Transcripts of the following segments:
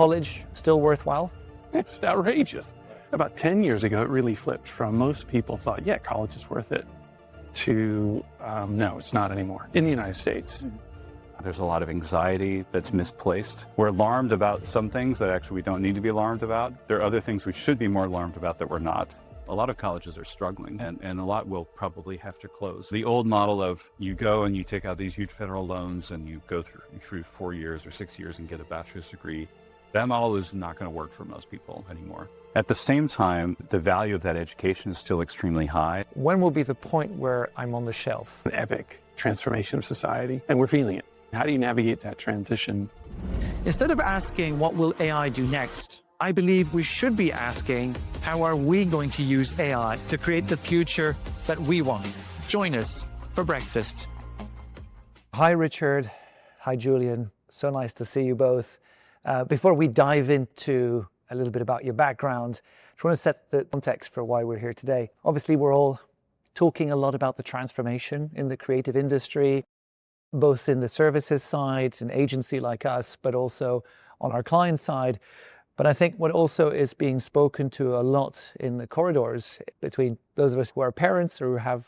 college still worthwhile? It's outrageous. About 10 years ago, it really flipped from most people thought, yeah, college is worth it, to no, it's not anymore in the United States. There's a lot of anxiety that's misplaced. We're alarmed about some things that actually we don't need to be alarmed about. There are other things we should be more alarmed about that we're not. A lot of colleges are struggling, and a lot will probably have to close. The old model of you go and you take out these huge federal loans and you go through 4 years or 6 years and get a bachelor's degree, that model is not going to work for most people anymore. At the same time, the value of that education is still extremely high. When will be the point where I'm on the shelf? An epic transformation of society, and we're feeling it. How do you navigate that transition? Instead of asking what will AI do next, I believe we should be asking how are we going to use AI to create the future that we want. Join us for breakfast. Hi Richard, hi Julian, so nice to see you both. Before we dive into a little bit about your background, I just want to set the context for why we're here today. Obviously, we're all talking a lot about the transformation in the creative industry, both in the services side, an agency like us, but also on our client side. But I think what also is being spoken to a lot in the corridors between those of us who are parents or who have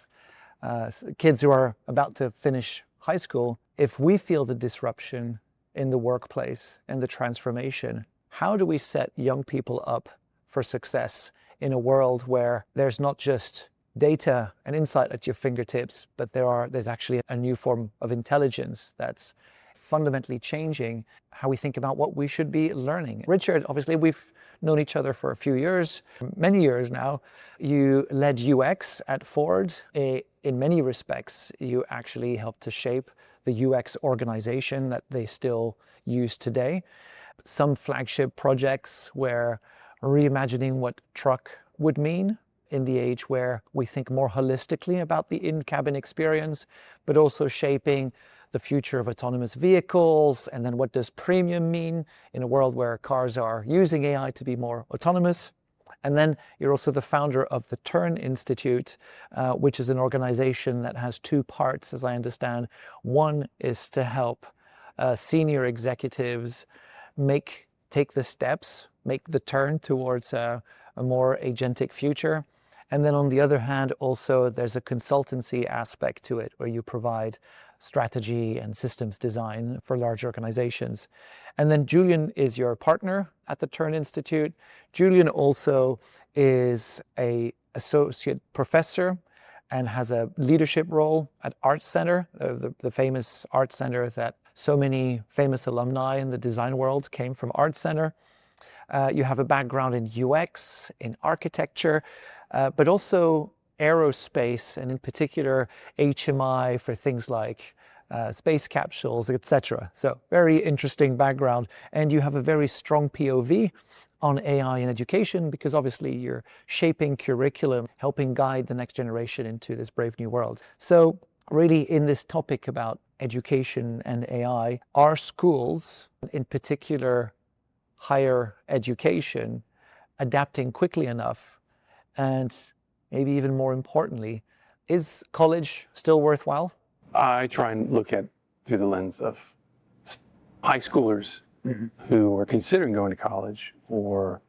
kids who are about to finish high school, if we feel the disruption in the workplace and the transformation, how do we set young people up for success in a world where there's not just data and insight at your fingertips, but there's actually a new form of intelligence that's fundamentally changing how we think about what we should be learning. Richard, obviously we've known each other for a few years, many years now. You led UX at Ford. In many respects, you actually helped to shape the UX organization that they still use today. Some flagship projects were reimagining what truck would mean in the age where we think more holistically about the in-cabin experience, but also shaping the future of autonomous vehicles. And then what does premium mean in a world where cars are using AI to be more autonomous? And then you're also the founder of the Turn Institute, which is an organization that has two parts, as I understand. One is to help senior executives take the steps, make the turn towards a more agentic future. And then on the other hand, also there's a consultancy aspect to it where you provide strategy and systems design for large organizations. And then Julian is your partner at the Turn Institute. Julian also is an associate professor and has a leadership role at ArtCenter, the famous ArtCenter that so many famous alumni in the design world came from ArtCenter. You have a background in UX, in architecture, but also aerospace, and in particular HMI for things like space capsules, etc. So very interesting background. And you have a very strong POV on AI in education, because obviously you're shaping curriculum, helping guide the next generation into this brave new world. So really in this topic about education and AI, are schools, in particular higher education, adapting quickly enough? And maybe even more importantly, is college still worthwhile? I try and look at through the lens of high schoolers who are considering going to college, or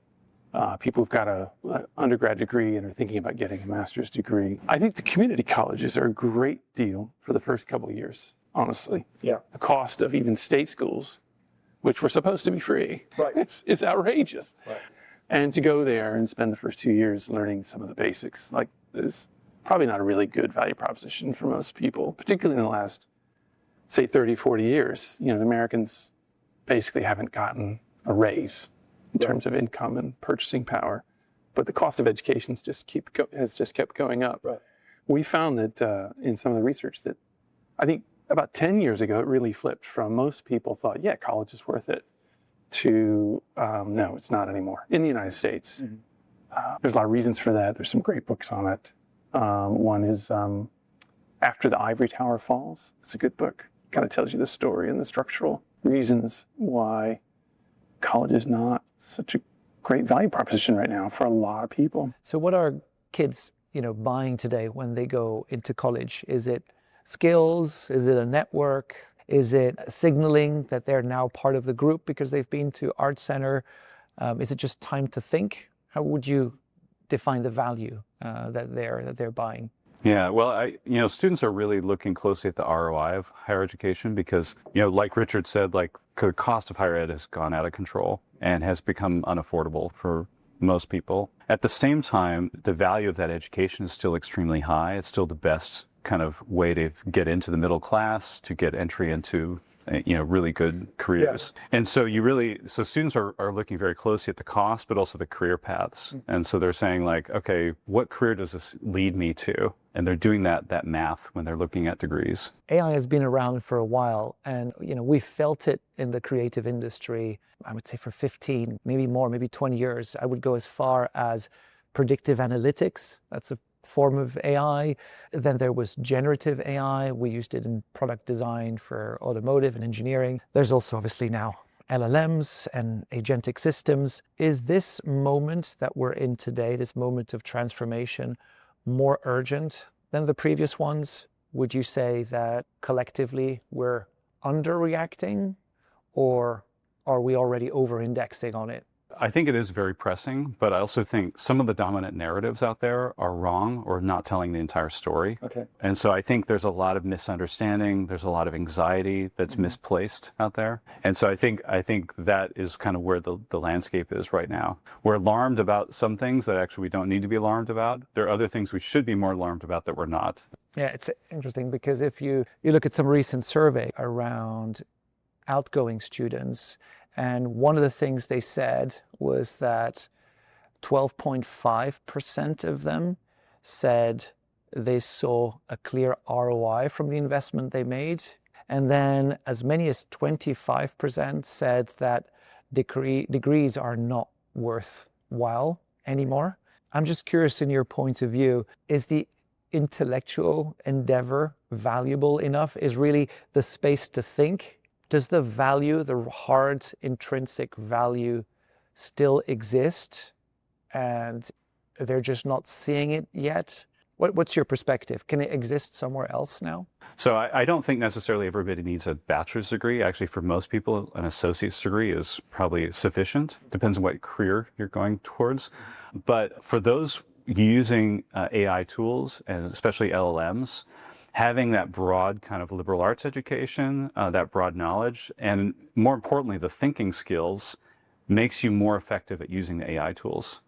people who've got an undergrad degree and are thinking about getting a master's degree. I think the community colleges are a great deal for the first couple of years, honestly. Yeah. The cost of even state schools, which were supposed to be free, Right. it's outrageous. Right. And to go there and spend the first 2 years learning some of the basics, like, is probably not a really good value proposition for most people, particularly in the last, say, 30, 40 years. You know, the Americans basically haven't gotten a raise in terms of income and purchasing power, but the cost of education has just kept going up. Right. We found that in some of the research that I think about 10 years ago, it really flipped from most people thought, yeah, college is worth it, to no, it's not anymore in the United States. There's a lot of reasons for that. There's some great books on it. One is After the Ivory Tower Falls. It's a good book. Kind of tells you the story and the structural reasons why college is not such a great value proposition right now for a lot of people. So what are kids, buying today when they go into college? Is it skills? Is it a network? Is it signaling that they're now part of the group because they've been to ArtCenter? Is it just time to think? How would you define the value that they're buying? Yeah, well, students are really looking closely at the ROI of higher education because, like Richard said, like the cost of higher ed has gone out of control and has become unaffordable for most people. At the same time, the value of that education is still extremely high. It's still the best kind of way to get into the middle class, to get entry into really good careers. Yeah. And so students are looking very closely at the cost, but also the career paths. And so they're saying like, okay, what career does this lead me to? And they're doing that math when they're looking at degrees. AI has been around for a while, and we felt it in the creative industry, I would say for 15, maybe more, maybe 20 years. I would go as far as predictive analytics. That's a form of AI. Then there was generative AI. We used it in product design for automotive and engineering. There's also obviously now LLMs and agentic systems. Is this moment that we're in today, this moment of transformation, more urgent than the previous ones? Would you say that collectively we're underreacting, or are we already over-indexing on it? I think it is very pressing, but I also think some of the dominant narratives out there are wrong or not telling the entire story. Okay. And so I think there's a lot of misunderstanding, there's a lot of anxiety that's misplaced out there. And so I think that is kind of where the landscape is right now. We're alarmed about some things that actually we don't need to be alarmed about. There are other things we should be more alarmed about that we're not. Yeah, it's interesting because if you look at some recent survey around outgoing students, and one of the things they said was that 12.5% of them said they saw a clear ROI from the investment they made. And then as many as 25% said that degrees are not worthwhile anymore. I'm just curious, in your point of view, is the intellectual endeavor valuable enough? Is really the space to think? Does the value, the hard intrinsic value, still exist and they're just not seeing it yet? What's your perspective? Can it exist somewhere else now? So I don't think necessarily everybody needs a bachelor's degree. Actually, for most people, an associate's degree is probably sufficient. Depends on what career you're going towards. But for those using AI tools, and especially LLMs, having that broad kind of liberal arts education, that broad knowledge, and more importantly, the thinking skills makes you more effective at using the AI tools.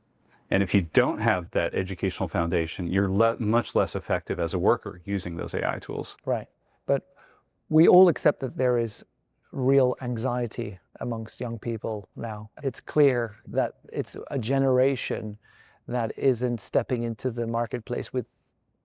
And if you don't have that educational foundation, you're much less effective as a worker using those AI tools. Right. But we all accept that there is real anxiety amongst young people now. It's clear that it's a generation that isn't stepping into the marketplace with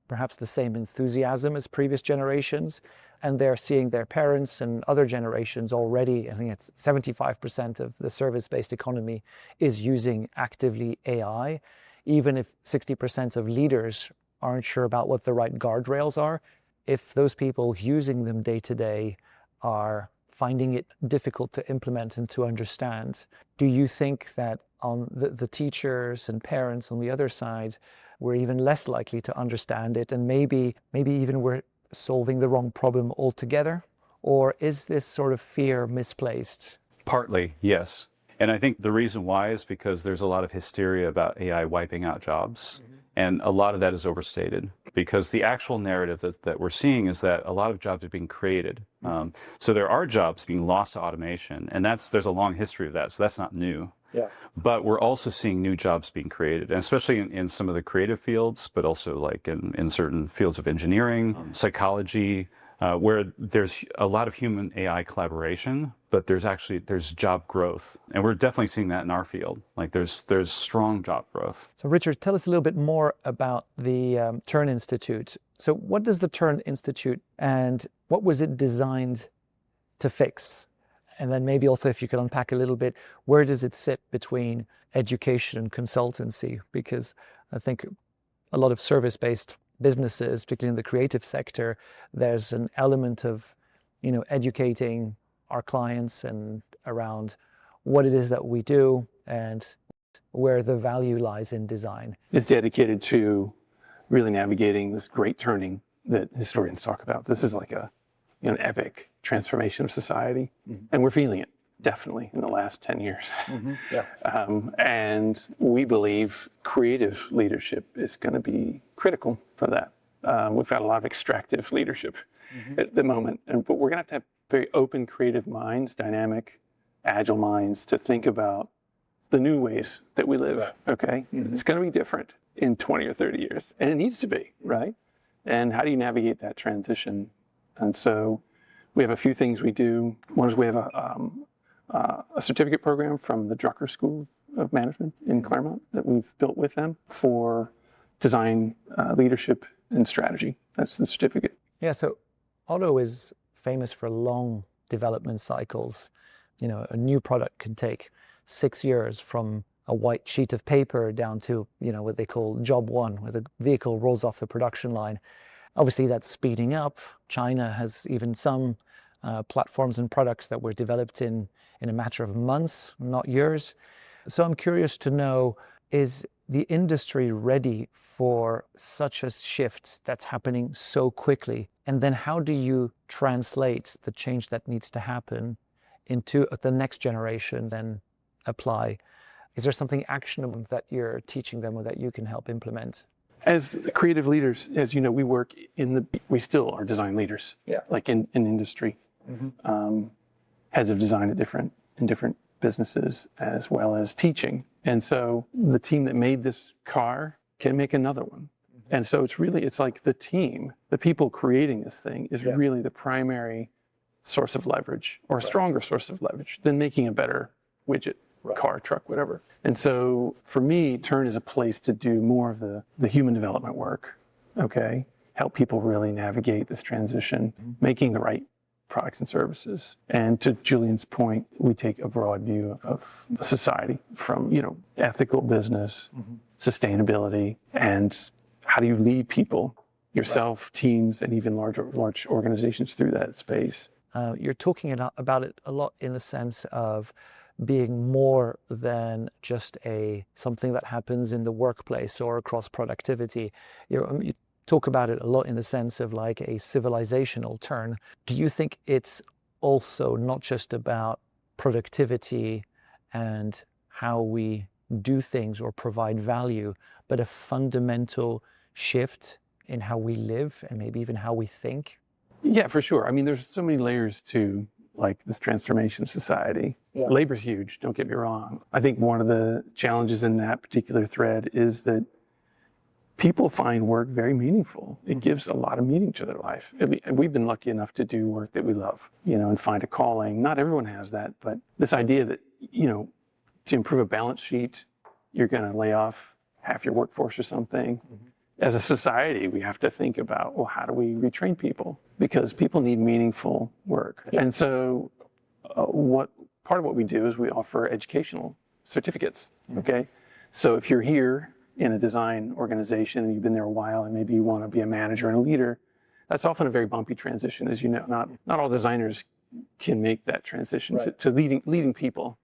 perhaps the same enthusiasm as previous generations, and they're seeing their parents and other generations already. I think it's 75% of the service-based economy is using actively AI, even if 60% of leaders aren't sure about what the right guardrails are. If those people using them day to day are finding it difficult to implement and to understand, do you think that on the teachers and parents on the other side, we're even less likely to understand it, and maybe even we're solving the wrong problem altogether? Or is this sort of fear misplaced? Partly, yes. And I think the reason why is because there's a lot of hysteria about AI wiping out jobs. And a lot of that is overstated, because the actual narrative that we're seeing is that a lot of jobs are being created. So there are jobs being lost to automation, and there's a long history of that, so that's not new. Yeah. But we're also seeing new jobs being created, and especially in some of the creative fields, but also like in certain fields of engineering, psychology, where there's a lot of human AI collaboration, but there's job growth. And we're definitely seeing that in our field. Like there's strong job growth. So Richard, tell us a little bit more about the Turn Institute. So what does the Turn Institute, and what was it designed to fix? And then maybe also if you could unpack a little bit, where does it sit between education and consultancy? Because I think a lot of service-based businesses, particularly in the creative sector, there's an element of, educating our clients and around what it is that we do and where the value lies in design. It's dedicated to really navigating this great turning that historians talk about. This is like an epic transformation of society, and we're feeling it definitely in the last 10 years. Yeah. And we believe creative leadership is going to be critical for that. We've got a lot of extractive leadership at the moment, but we're going to have very open, creative minds, dynamic, agile minds to think about the new ways that we live, okay? It's going to be different in 20 or 30 years, and it needs to be, right? And how do you navigate that transition? And so we have a few things we do. One is we have a certificate program from the Drucker School of Management in Claremont that we've built with them for design, leadership, and strategy. That's the certificate. Yeah, so auto is famous for long development cycles. You know, a new product can take 6 years from a white sheet of paper down to, you know, what they call job one, where the vehicle rolls off the production line. Obviously, that's speeding up. China has even some platforms and products that were developed in a matter of months, not years. So I'm curious to know, is the industry ready for such a shift that's happening so quickly? And then how do you translate the change that needs to happen into the next generation, then apply? Is there something actionable that you're teaching them or that you can help implement? As creative leaders, as you know, we still are design leaders, like in industry. Heads of design in different businesses, as well as teaching. And so the team that made this car can make another one. And so it's like the team, the people creating this thing is really the primary source of leverage, or a stronger source of leverage than making a better widget, car, truck, whatever. And so for me, Turn is a place to do more of the human development work, okay? Help people really navigate this transition, making the right products and services. And to Julian's point, we take a broad view of society from, you know, ethical business, sustainability, and how do you lead people, yourself, teams, and even large organizations through that space. You're talking about it a lot in the sense of being more than just something that happens in the workplace or across productivity. You talk about it a lot in the sense of like a civilizational turn. Do you think it's also not just about productivity and how we do things or provide value, but a fundamental shift in how we live and maybe even how we think? Yeah, for sure. I mean, there's so many layers to like this transformation of society. Labor's huge, don't get me wrong. I think one of the challenges in that particular thread is that people find work very meaningful. It gives a lot of meaning to their life. And we've been lucky enough to do work that we love, you know, and find a calling. Not everyone has that, but this idea that, you know, to improve a balance sheet, you're going to lay off half your workforce or something. As a society, we have to think about, well, how do we retrain people? Because people need meaningful work. And so part of what we do is we offer educational certificates, okay? So if you're here in a design organization and you've been there a while and maybe you want to be a manager and a leader, that's often a very bumpy transition, as you know. Not all designers can make that transition to leading people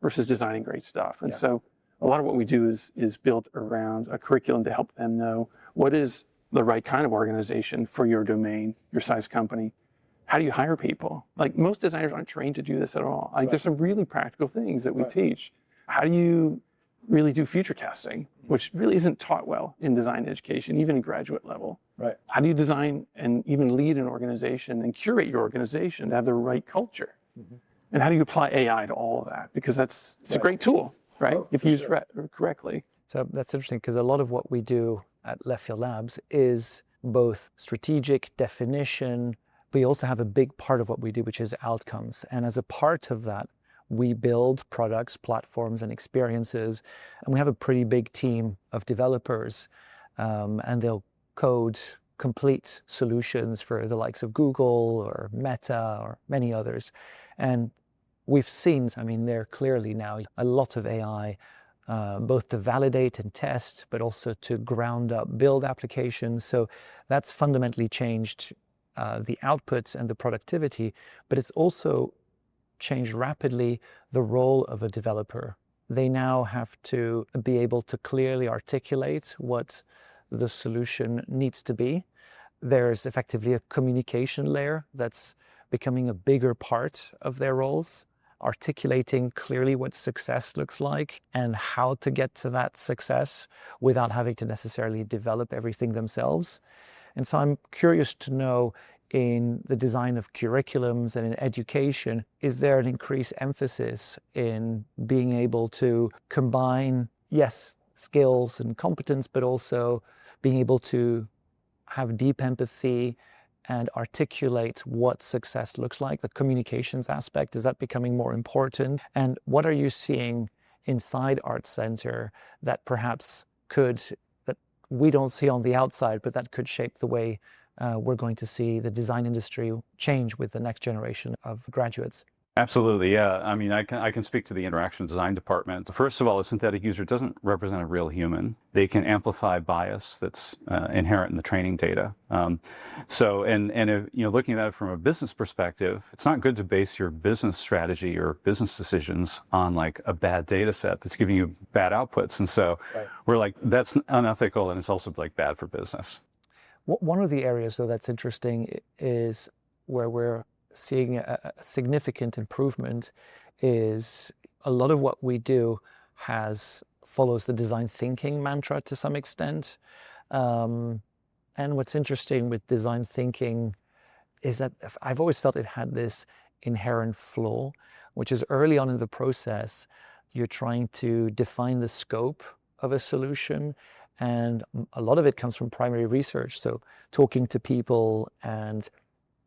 versus designing great stuff. And so a lot of what we do is built around a curriculum to help them know what is the right kind of organization for your domain, your size company. How do you hire people? Like, most designers aren't trained to do this at all. Like, there's some really practical things that we teach. How do you really do future casting, which really isn't taught well in design education, even in graduate level? How do you design and even lead an organization and curate your organization to have the right culture? And how do you apply AI to all of that? Because it's a great tool, right? If used correctly. So that's interesting, because a lot of what we do at Left Field Labs is both strategic definition. We also have a big part of what we do, which is outcomes. And as a part of that, we build products, platforms, and experiences. And we have a pretty big team of developers, and they'll code complete solutions for the likes of Google or Meta or many others. And we've seen, I mean, there clearly now a lot of AI, both to validate and test, but also to ground up build applications. So that's fundamentally changed the outputs and the productivity, but it's also changed rapidly the role of a developer. They now have to be able to clearly articulate what the solution needs to be. There's effectively a communication layer that's becoming a bigger part of their roles, articulating clearly what success looks like and how to get to that success without having to necessarily develop everything themselves. And so I'm curious to know, in the design of curriculums and in education, is there an increased emphasis in being able to combine, yes, skills and competence, but also being able to have deep empathy and articulate what success looks like? The communications aspect, is that becoming more important? And what are you seeing inside ArtCenter that perhaps that we don't see on the outside, but that could shape the way we're going to see the design industry change with the next generation of graduates? Absolutely, yeah. I mean, I can speak to the interaction design department. First of all, a synthetic user doesn't represent a real human. They can amplify bias that's inherent in the training data. So, and if, looking at it from a business perspective, it's not good to base your business strategy or business decisions on like a bad data set that's giving you bad outputs. And so, we're like, that's unethical, and it's also like bad for business. One of the areas, though, that's interesting is where we're seeing a significant improvement is a lot of what we do follows the design thinking mantra to some extent. And what's interesting with design thinking is that I've always felt it had this inherent flaw, which is early on in the process, you're trying to define the scope of a solution. And a lot of it comes from primary research. So talking to people, and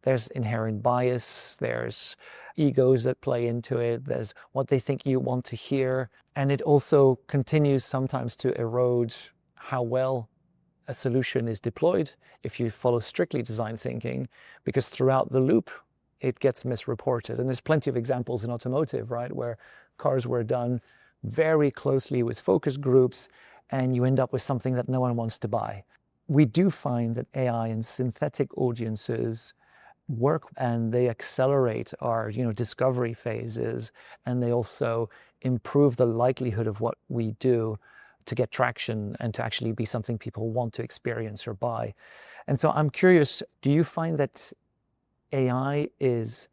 there's inherent bias, there's egos that play into it, there's what they think you want to hear. And it also continues sometimes to erode how well a solution is deployed if you follow strictly design thinking, because throughout the loop, it gets misreported. And there's plenty of examples in automotive, right, where cars were done very closely with focus groups, and you end up with something that no one wants to buy. We do find that AI and synthetic audiences work, and they accelerate our discovery phases, and they also improve the likelihood of what we do to get traction and to actually be something people want to experience or buy. And so I'm curious, do you find that AI is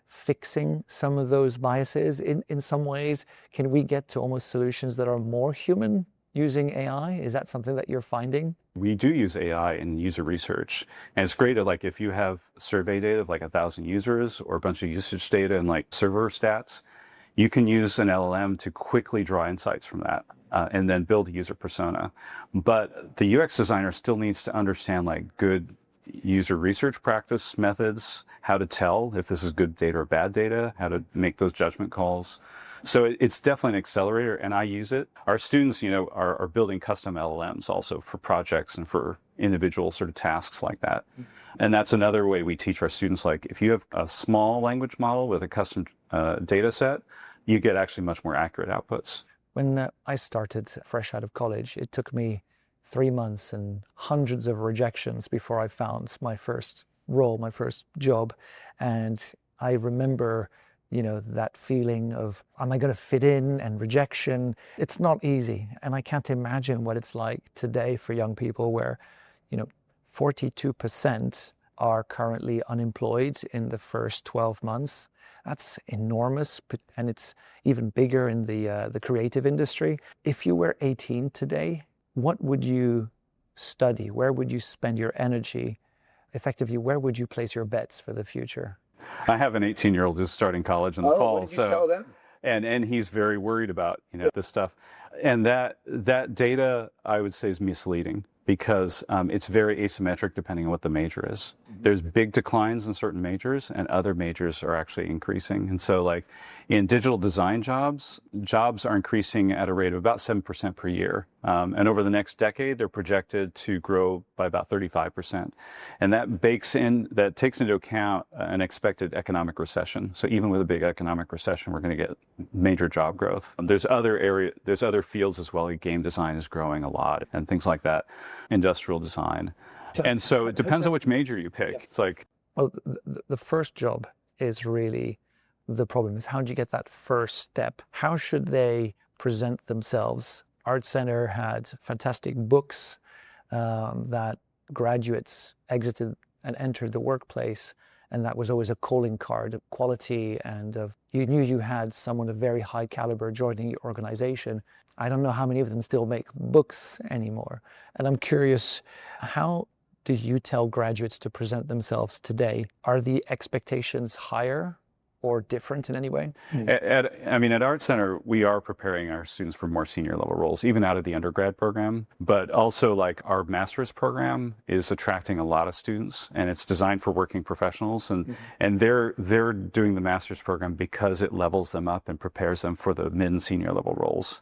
fixing some of those biases in some ways? Can we get to almost solutions that are more human using AI? Is that something that you're finding? We do use AI in user research, and it's great. Like if you have survey data of like 1,000 users or a bunch of usage data and like server stats, you can use an LLM to quickly draw insights from that and then build a user persona. But the UX designer still needs to understand like good user research practice methods, how to tell if this is good data or bad data, how to make those judgment calls. So it's definitely an accelerator, and I use it. Our students, are building custom LLMs also for projects and for individual sort of tasks like that. And that's another way we teach our students, like if you have a small language model with a custom data set, you get actually much more accurate outputs. When I started fresh out of college, it took me 3 months and hundreds of rejections before I found my first role, my first job. And I remember that feeling of, am I going to fit in, and rejection. It's not easy. And I can't imagine what it's like today for young people where, 42% are currently unemployed in the first 12 months. That's enormous, and it's even bigger in the creative industry. If you were 18 today, what would you study? Where would you spend your energy? Effectively, where would you place your bets for the future? I have an 18-year-old who's starting college in the fall. What did you tell them? And he's very worried about this stuff. And that data, I would say, is misleading because it's very asymmetric depending on what the major is. There's big declines in certain majors, and other majors are actually increasing. And so like in digital design jobs are increasing at a rate of about 7% per year. And over the next decade, they're projected to grow by about 35%. And that takes into account an expected economic recession. So even with a big economic recession, we're going to get major job growth. There's other fields as well. Like game design is growing a lot and things like that, industrial design. And so it depends on which major you pick. It's like, well, the first job is really the problem, is how do you get that first step? How should they present themselves? ArtCenter had fantastic books that graduates exited and entered the workplace And that was always a calling card of quality and of you knew you had someone of very high caliber joining your organization. I don't know how many of them still make books anymore. And I'm curious, how do you tell graduates to present themselves today? Are the expectations higher or different in any way? At ArtCenter, we are preparing our students for more senior level roles, even out of the undergrad program. But also, like, our master's program is attracting a lot of students, and it's designed for working professionals. And they're doing the master's program because it levels them up and prepares them for the mid and senior level roles.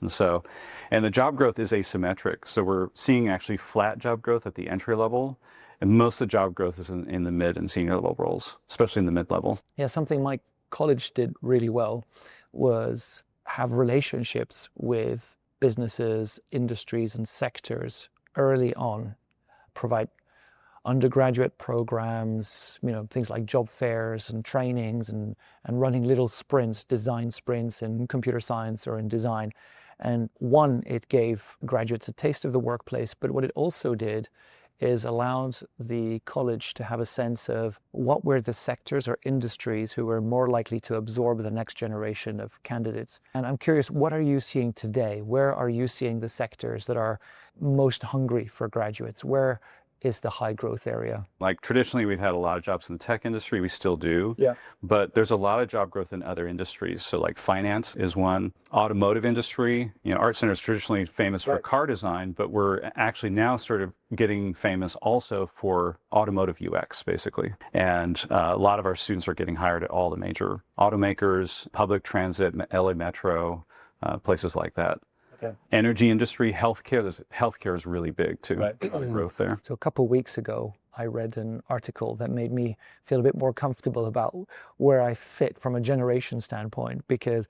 And the job growth is asymmetric. So we're seeing actually flat job growth at the entry level. And most of the job growth is in the mid and senior level roles, especially in the mid level. Yeah, something my college did really well was have relationships with businesses, industries, and sectors early on, provide undergraduate programs, things like job fairs and trainings and running little sprints, design sprints in computer science or in design. And one, it gave graduates a taste of the workplace, but what it also did is allowed the college to have a sense of what were the sectors or industries who were more likely to absorb the next generation of candidates. And I'm curious, what are you seeing today? Where are you seeing the sectors that are most hungry for graduates? Where is the high growth area? Like, traditionally, we've had a lot of jobs in the tech industry. We still do. Yeah. But there's a lot of job growth in other industries. So like finance is one. Automotive industry, ArtCenter is traditionally famous for car design, but we're actually now sort of getting famous also for automotive UX, basically. And a lot of our students are getting hired at all the major automakers, public transit, LA Metro, places like that. Okay. Energy industry, healthcare. Healthcare is really big too. Right. Growth there. So a couple of weeks ago, I read an article that made me feel a bit more comfortable about where I fit from a generation standpoint, because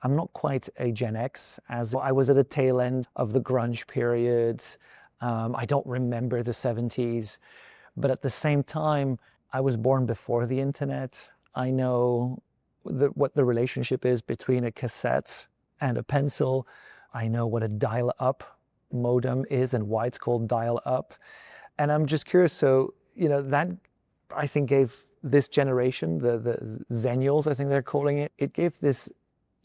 I'm not quite a Gen X, as I was at the tail end of the grunge period. I don't remember the 70s, but at the same time, I was born before the internet. I know what the relationship is between a cassette and a pencil. I know what a dial-up modem is and why it's called dial-up. And I'm just curious, so, that I think gave this generation, the Zennials, I think they're calling it, it gave this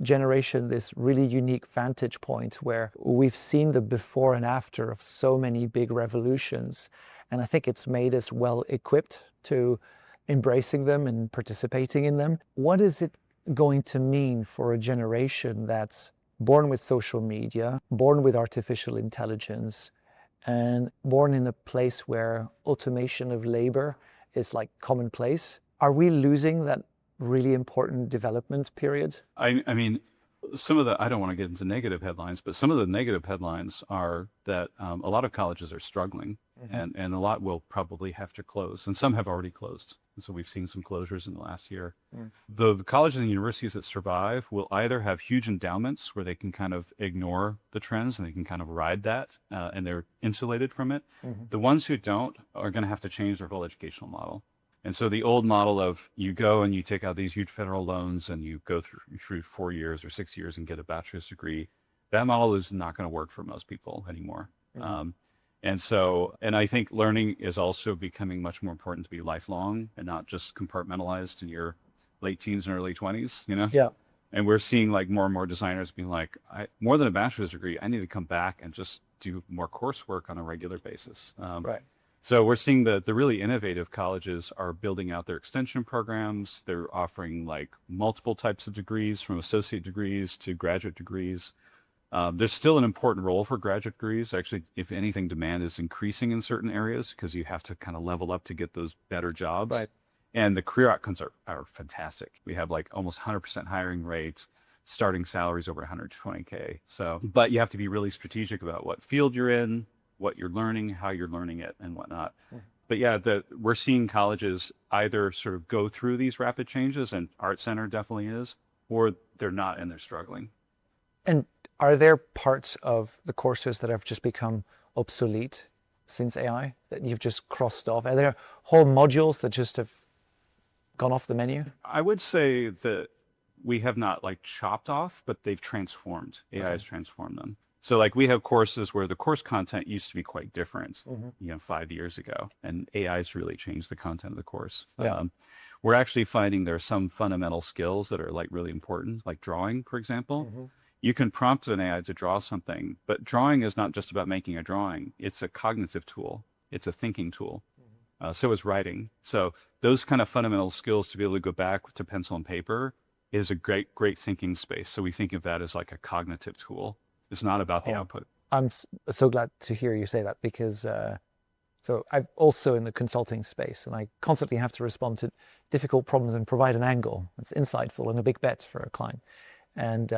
generation this really unique vantage point where we've seen the before and after of so many big revolutions. And I think it's made us well equipped to embracing them and participating in them. What is it going to mean for a generation that's born with social media, born with artificial intelligence, and born in a place where automation of labor is like commonplace? Are we losing that really important development period? I mean, some of the, I don't want to get into negative headlines, but some of the negative headlines are that a lot of colleges are struggling, and a lot will probably have to close, and some have already closed. And so we've seen some closures in the last year. The colleges and universities that survive will either have huge endowments where they can kind of ignore the trends and they can kind of ride that, and they're insulated from it. The ones who don't are going to have to change their whole educational model. And so the old model of you go and you take out these huge federal loans and you go through 4 years or 6 years and get a bachelor's degree, that model is not going to work for most people anymore. And I think learning is also becoming much more important to be lifelong and not just compartmentalized in your late teens and early 20s, Yeah. And we're seeing like more and more designers being like, more than a bachelor's degree, I need to come back and just do more coursework on a regular basis. Right. So we're seeing the really innovative colleges are building out their extension programs. They're offering like multiple types of degrees, from associate degrees to graduate degrees. There's still an important role for graduate degrees. Actually, if anything, demand is increasing in certain areas because you have to kind of level up to get those better jobs. Right. And the career outcomes are fantastic. We have like almost 100% hiring rates, starting salaries over 120K. So, but you have to be really strategic about what field you're in, what you're learning, how you're learning it, and whatnot. But yeah, we're seeing colleges either sort of go through these rapid changes, and ArtCenter definitely is, or they're not and they're struggling. And are there parts of the courses that have just become obsolete since AI that you've just crossed off? Are there whole modules that just have gone off the menu? I would say that we have not like chopped off, but they've transformed. AI has transformed them. So like we have courses where the course content used to be quite different, 5 years ago, and AI's really changed the content of the course. we're actually finding there are some fundamental skills that are like really important, like drawing, for example. You can prompt an AI to draw something, but drawing is not just about making a drawing. It's a cognitive tool. It's a thinking tool. So is writing. So those kind of fundamental skills to be able to go back to pencil and paper is a great thinking space. So we think of that as like a cognitive tool. It's not about the output. I'm so glad to hear you say that, because so I'm also in the consulting space, and I constantly have to respond to difficult problems and provide an angle that's insightful and a big bet for a client. And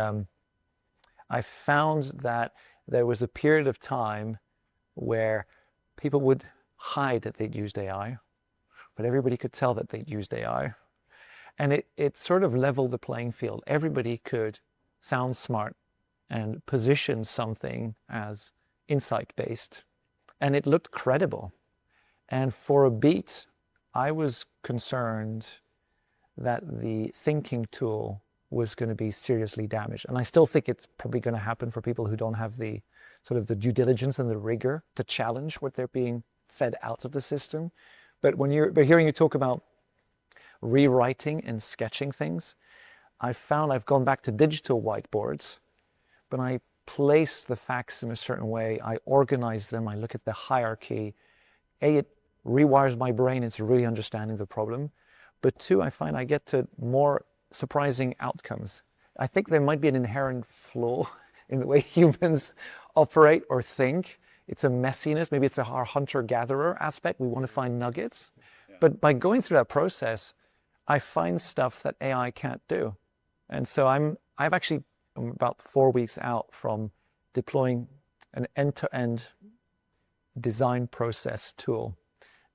I found that there was a period of time where people would hide that they'd used AI, but everybody could tell that they'd used AI. And it sort of leveled the playing field. Everybody could sound smart and position something as insight-based, and it looked credible. And for a beat, I was concerned that the thinking tool was going to be seriously damaged. And I still think it's probably going to happen for people who don't have the sort of the due diligence and the rigor to challenge what they're being fed out of the system. But hearing you talk about rewriting and sketching things, I've gone back to digital whiteboards, but I place the facts in a certain way. I organize them. I look at the hierarchy. A, it rewires my brain into really understanding the problem. But two, I find I get to more surprising outcomes. I think there might be an inherent flaw in the way humans operate or think. It's a messiness. Maybe it's our hunter-gatherer aspect. We want to find nuggets. But by going through that process, I find stuff that AI can't do. And so I'm about 4 weeks out from deploying an end-to-end design process tool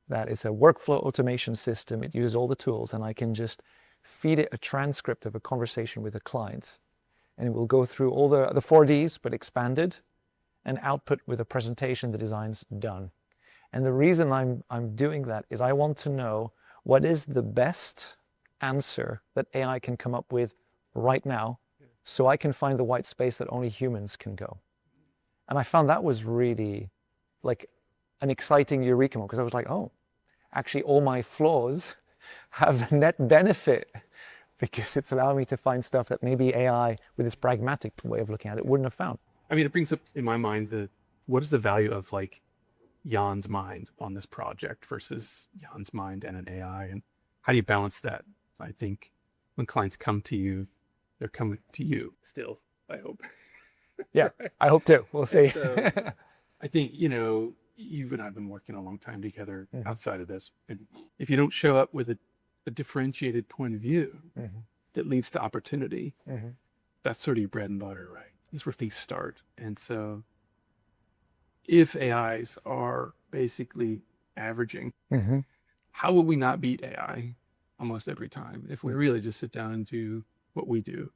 that is a workflow automation system. It uses all the tools, and I can just feed it a transcript of a conversation with a client, and it will go through all the 4Ds, but expanded, and output with a presentation the design's done. And the reason I'm doing that is I want to know what is the best answer that AI can come up with right now, so I can find the white space that only humans can go. And I found that was really like an exciting eureka moment, because I was like, oh, actually all my flaws have a net benefit, because it's allowing me to find stuff that maybe AI, with its pragmatic way of looking at it, wouldn't have found. I mean, it brings up in my mind what is the value of like Jan's mind on this project versus Jan's mind and an AI, and how do you balance that? I think when clients come to you, they're coming to you still, I hope. Yeah, I hope too. We'll see. So, I think, you and I have been working a long time together outside of this. And if you don't show up with a differentiated point of view that leads to opportunity, that's sort of your bread and butter, right? That's where things start. And so if AIs are basically averaging, how will we not beat AI almost every time if we really just sit down and do what we do?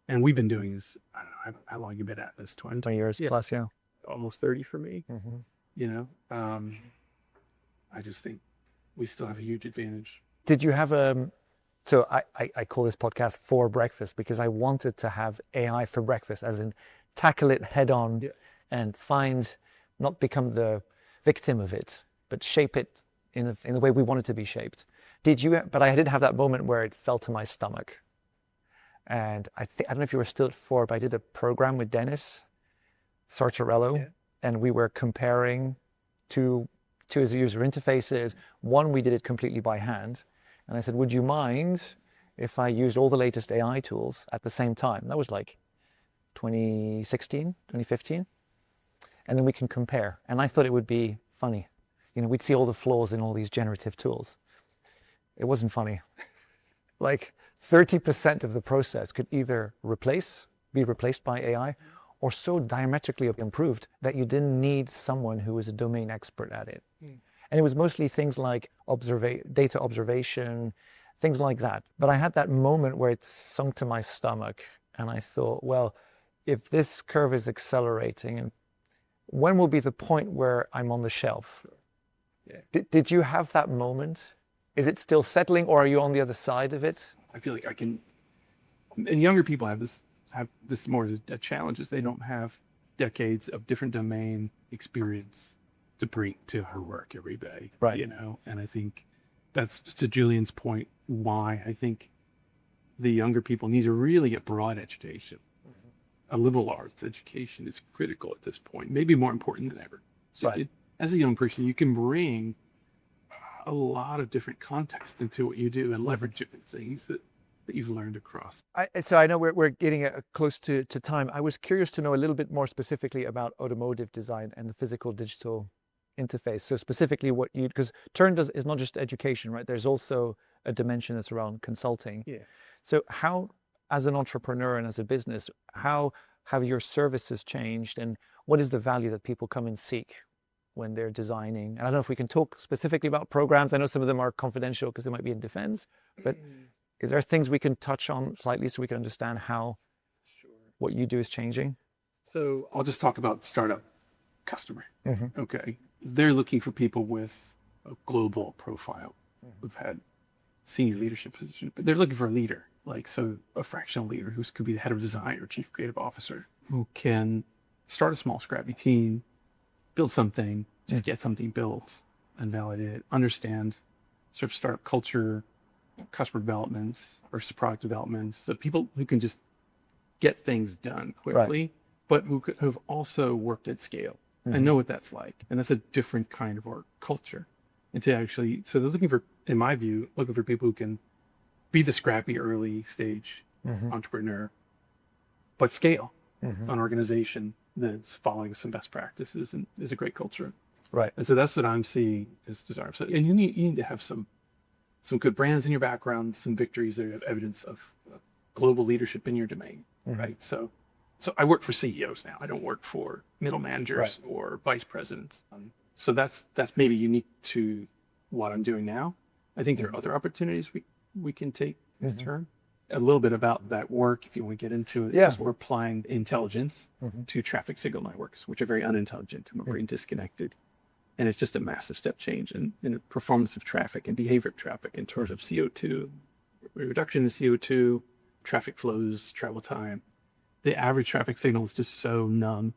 And we've been doing this, I don't know, how long you been at this? 20 years plus, yeah. Almost 30 for me. I just think we still have a huge advantage. Did you have so I call this podcast For Breakfast, because I wanted to have AI for breakfast, as in tackle it head on and not become the victim of it, but shape it in the way we want it to be shaped. But I did have that moment where it fell to my stomach. And I don't know if you were still at Ford, but I did a program with Dennis Sartorello, and we were comparing two user interfaces. One, we did it completely by hand. And I said, would you mind if I used all the latest AI tools at the same time? That was like 2016, 2015. And then we can compare. And I thought it would be funny. We'd see all the flaws in all these generative tools. It wasn't funny. Like 30% of the process could either be replaced by AI, or so diametrically improved that you didn't need someone who was a domain expert at it. And it was mostly things like data observation, things like that. But I had that moment where it sunk to my stomach, and I thought, well, if this curve is accelerating, when will be the point where I'm on the shelf? Did you have that moment? Is it still settling, or are you on the other side of it? I feel like I can, and younger people have this more as a challenge, is they don't have decades of different domain experience to bring to her work every day, right? And I think that's to Julian's point, why I think the younger people need to really get broad education. A liberal arts education is critical at this point, maybe more important than ever. So as a young person, you can bring a lot of different context into what you do and leverage different things that you've learned across. So I know we're getting close to time. I was curious to know a little bit more specifically about automotive design and the physical digital interface. So specifically what you, because Turn is not just education, right? There's also a dimension that's around consulting. Yeah. So how, as an entrepreneur and as a business, how have your services changed, and what is the value that people come and seek when they're designing? And I don't know if we can talk specifically about programs. I know some of them are confidential because they might be in defense, but is there things we can touch on slightly so we can understand how what you do is changing? So I'll just talk about startup customer. Okay. They're looking for people with a global profile. We've had senior leadership positions, but they're looking for a leader. Like, so a fractional leader who could be the head of design or chief creative officer, who can start a small scrappy team, build something, just get something built and validate it, understand sort of startup culture, customer development versus product development. So people who can just get things done quickly, but who have also worked at scale and know what that's like. And that's a different kind of work culture. And to actually, so they're looking for, in my view, looking for people who can be the scrappy early stage entrepreneur, but scale an organization that's following some best practices and is a great culture. Right. And so that's what I'm seeing as desirable. So, and you need to have some good brands in your background, some victories that have evidence of global leadership in your domain, right? So I work for CEOs now. I don't work for middle managers or vice presidents. So that's maybe unique to what I'm doing now. I think there are other opportunities we can take this turn. A little bit about that work, if you want to get into it, is we're applying intelligence to traffic signal networks, which are very unintelligent and we're very disconnected. And it's just a massive step change in the performance of traffic and behavior of traffic in terms of CO2, reduction in CO2, traffic flows, travel time. The average traffic signal is just so numb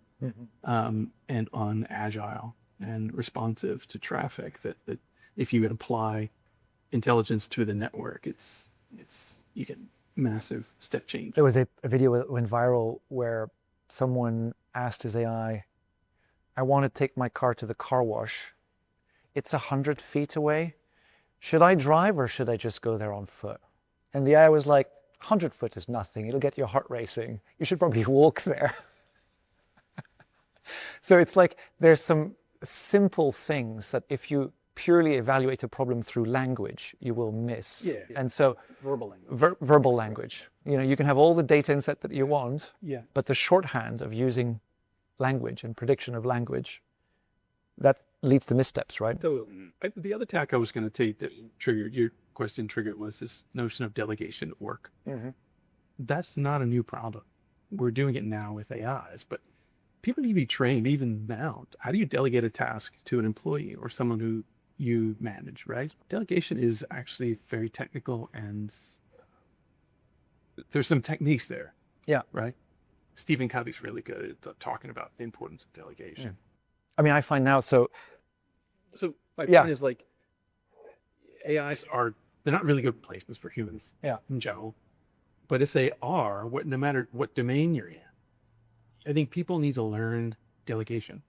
and unagile and responsive to traffic that if you would apply intelligence to the network, you get massive step change. There was a video that went viral where someone asked his AI, I want to take my car to the car wash. It's 100 feet away. Should I drive or should I just go there on foot? And the AI was like, 100 foot is nothing. It'll get your heart racing. You should probably walk there. So it's like there's some simple things that if you purely evaluate a problem through language, you will miss. Yeah. And so Verbal language. verbal language. You know, you can have all the data inset that you want, Yeah. but the shorthand of using language and prediction of language, that leads to missteps, right? So the other tack I was going to take that triggered your question was this notion of delegation at work. That's not a new problem. We're doing it now with AIs, but people need to be trained even now. How do you delegate a task to an employee or someone who you manage, right? Delegation is actually very technical and there's some techniques there. Yeah. Right? Stephen Covey's really good at talking about the importance of delegation. I mean, I find now, So my point is like AIs they're not really good replacements for humans in general. But if they are, no matter what domain you're in, I think people need to learn delegation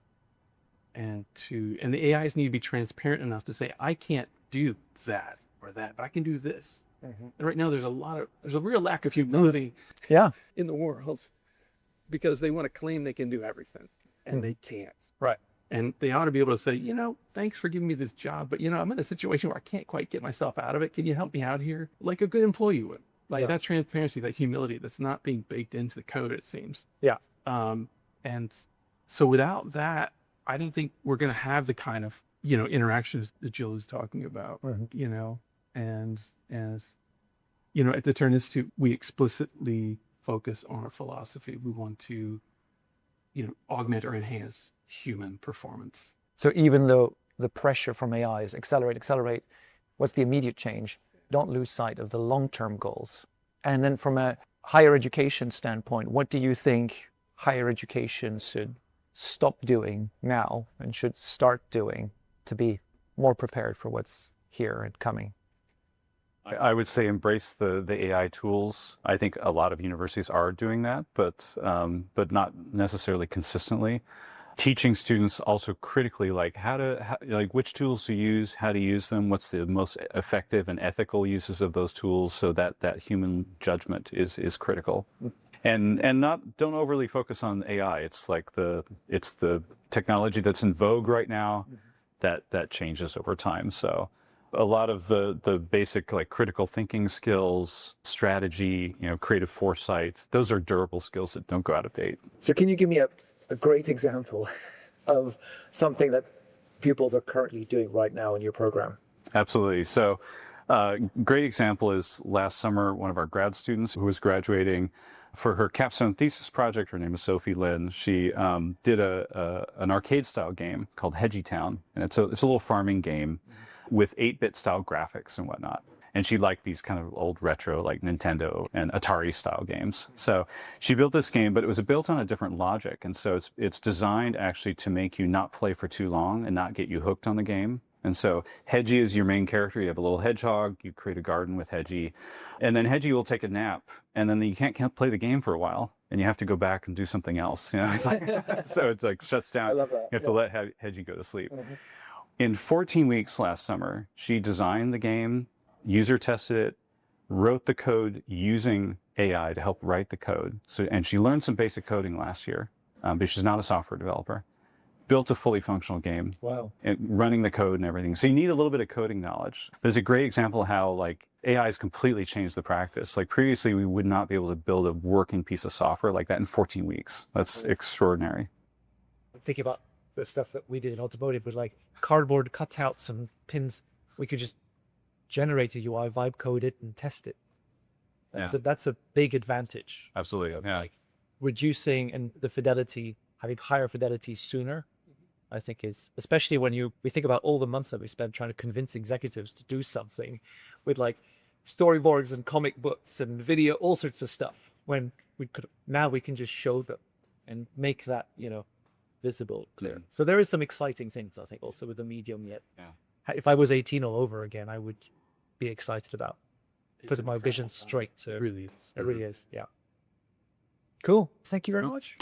and the AIs need to be transparent enough to say, I can't do that or that, but I can do this. And right now there's a real lack of humility in the world because they want to claim they can do everything and they can't. right. And they ought to be able to say, thanks for giving me this job, but I'm in a situation where I can't quite get myself out of it. Can you help me out here? Like a good employee would. Like that transparency, that humility that's not being baked into the code, it seems. Yeah. And so without that, I don't think we're going to have the kind of, interactions that Jill is talking about, and at the Turn Institute, we explicitly focus on our philosophy. We want to, augment or enhance human performance. So even though the pressure from AI is accelerate, what's the immediate change? Don't lose sight of the long-term goals. And then from a higher education standpoint, what do you think higher education should stop doing now and should start doing to be more prepared for what's here and coming? I would say embrace the AI tools. I think a lot of universities are doing that, but not necessarily consistently. Teaching students also critically like like which tools to use, how to use them, what's the most effective and ethical uses of those tools, so that human judgment is critical. And don't overly focus on AI. It's like it's the technology that's in vogue right now that changes over time. So a lot of the basic like critical thinking skills, strategy, creative foresight, those are durable skills that don't go out of date. So can you give me a great example of something that pupils are currently doing right now in your program? Absolutely. So great example is last summer, one of our grad students who was graduating for her capstone thesis project. Her name is Sophie Lynn. She did an arcade style game called Hedgie Town, and it's a little farming game with 8-bit style graphics and whatnot. And she liked these kind of old retro like Nintendo and Atari style games. So she built this game, but it was built on a different logic. And so it's designed actually to make you not play for too long and not get you hooked on the game. And so Hedgie is your main character. You have a little hedgehog, you create a garden with Hedgie, and then Hedgie will take a nap, and then you can't play the game for a while, and you have to go back and do something else. It's like, so it's like shuts down. I love that. You have to let Hedgie go to sleep. In 14 weeks last summer, she designed the game, user tested it, wrote the code using AI to help write the code. And she learned some basic coding last year, but she's not a software developer. Built a fully functional game. Wow. And running the code and everything. So you need a little bit of coding knowledge. There's a great example how like AI has completely changed the practice. Like previously we would not be able to build a working piece of software like that in 14 weeks. That's extraordinary. I'm thinking about the stuff that we did in automotive with like cardboard cutouts and pins. We could just generate a UI, vibe code it, and test it. That's a big advantage. Absolutely. Yeah. Like reducing and the fidelity, having higher fidelity sooner, I think is, especially when we think about all the months that we spent trying to convince executives to do something with like storyboards and comic books and video, all sorts of stuff, when now we can just show them and make that, visible, clear. So there is some exciting things, I think, also with the medium yet. Yeah. If I was 18 all over again, I would be excited about putting my vision straight. So It really is. It really is. Yeah. Cool. Thank you very much.